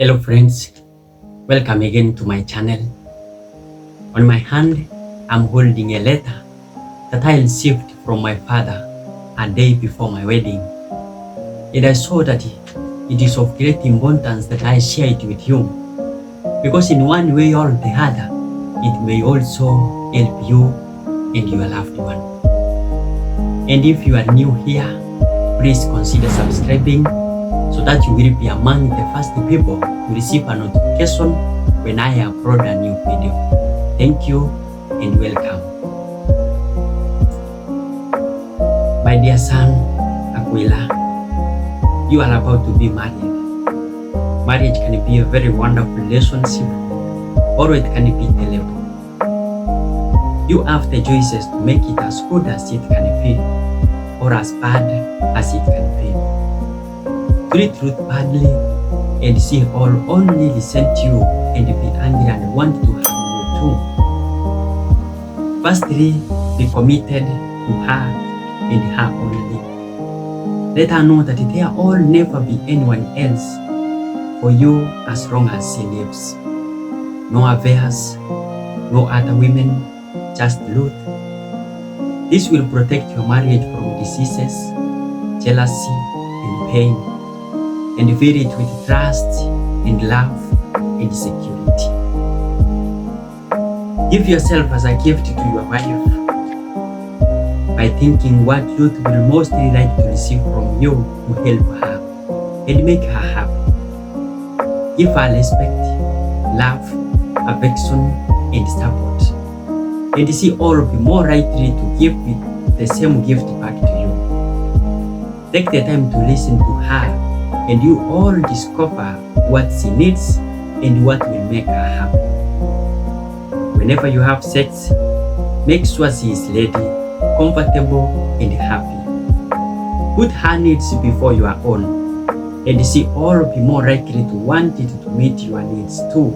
Hello friends, welcome again to my channel. On my hand, I'm holding a letter that I received from my father a day before my wedding. And I saw that it is of great importance that I share it with you, because in one way or the other, it may also help you and your loved one. And if you are new here, please consider subscribing so that you will be among the first people to receive a notification when I upload a new video. Thank you and welcome. My dear son, Aquila, you are about to be married. Marriage can be a very wonderful relationship, or it can be terrible. You have the choices to make it as good as it can be, or as bad as it can be. Treat Ruth badly and she will only listen to you and be angry and want to harm you too. Firstly, be committed to her and her only. Let her know that there will never be anyone else for you as long as she lives. No affairs, no other women, just Ruth. This will protect your marriage from diseases, jealousy, and pain, and fill it with trust and love and security. Give yourself as a gift to your wife by thinking what Ruth will mostly like to receive from you to help her and make her happy. Give her respect, love, affection, and support, and she will be more likely to give the same gift back to you. Take the time to listen to her, and you all discover what she needs and what will make her happy. Whenever you have sex, make sure she is ready, comfortable, and happy. Put her needs before your own, and she will be more likely to want it to meet your needs too.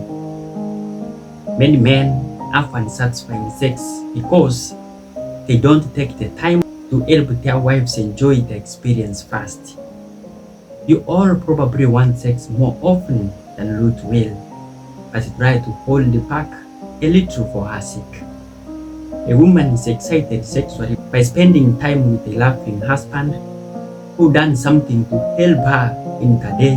Many men have unsatisfying sex because they don't take the time to help their wives enjoy the experience first. You all probably want sex more often than Ruth will, but try to hold back a little for her sake. A woman is excited sexually by spending time with a loving husband who done something to help her in the day,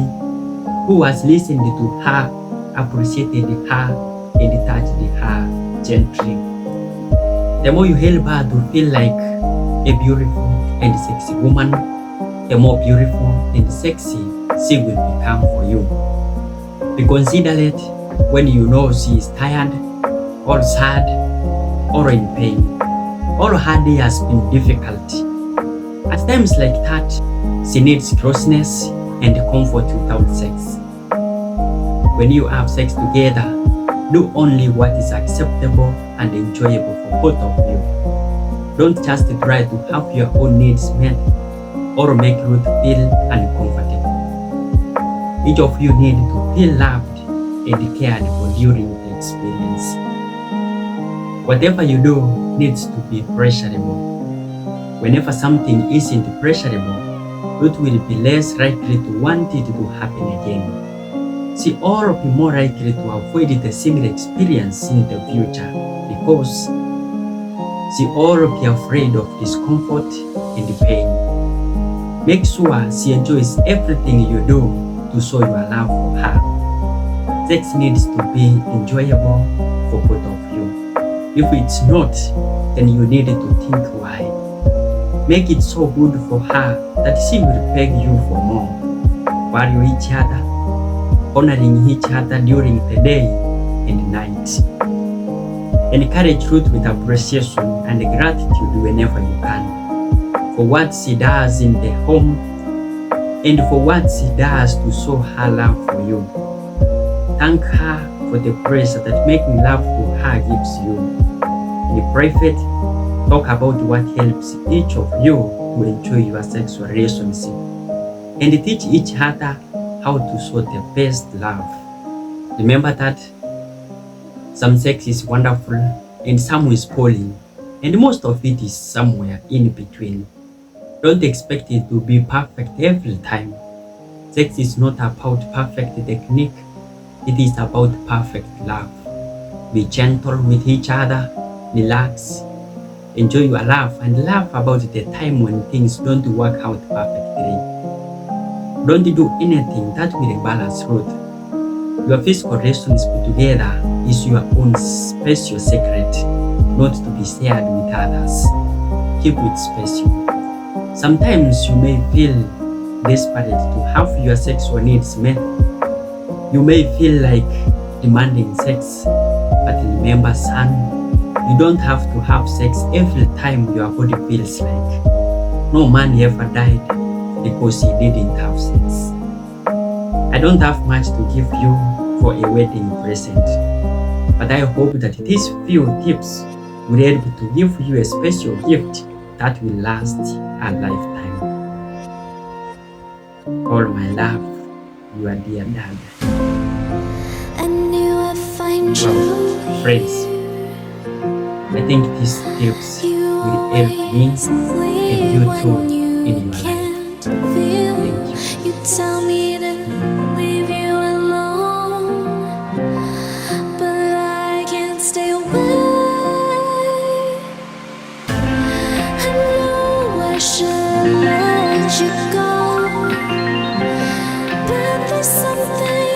who has listened to her, appreciated her, and touched her gently. The more you help her to feel like a beautiful and sexy woman, the more beautiful and sexy she will become for you. Be considerate when you know she is tired, or sad, or in pain, or her day has been difficult. At times like that, she needs closeness and comfort without sex. When you have sex together, do only what is acceptable and enjoyable for both of you. Don't just try to have your own needs met or make Ruth feel uncomfortable. Each of you need to feel loved and cared for during the experience. Whatever you do needs to be pleasurable. Whenever something isn't pleasurable, Ruth will be less likely to want it to happen again. She will be more likely to avoid the same experience in the future because she will be afraid of discomfort and pain. Make sure she enjoys everything you do to show your love for her. Sex needs to be enjoyable for both of you. If it's not, then you need to think why. Make it so good for her that she will beg you for more. Value each other, honoring each other during the day and night. Encourage Ruth with appreciation and gratitude whenever you can, for what she does in the home and for what she does to show her love for you. Thank her for the praise that making love to her gives you. In private, talk about what helps each of you to enjoy your sexual relationship and teach each other how to show the best love. Remember that some sex is wonderful and some is spoiling, and most of it is somewhere in between. Don't expect it to be perfect every time. Sex is not about perfect technique It is about perfect love. Be gentle with each other, relax, enjoy your love, and laugh about the time when things don't work out perfectly. Don't do anything that will embarrass Ruth. Your physical relationship together is your own special secret, not to be shared with others. Keep it special. Sometimes you may feel desperate to have your sexual needs met. You may feel like demanding sex, but remember, son, you don't have to have sex every time your body feels like. No man ever died because he didn't have sex. I don't have much to give you for a wedding present, but I hope that these few tips will help to give you a special gift that will last a lifetime. All my love, your dear dad. I knew I'd find you Friends, I think these tips will help me and you too in your life. Thank you. You tell me to leave you alone, but I can't stay away. I know I should let you go, but there's something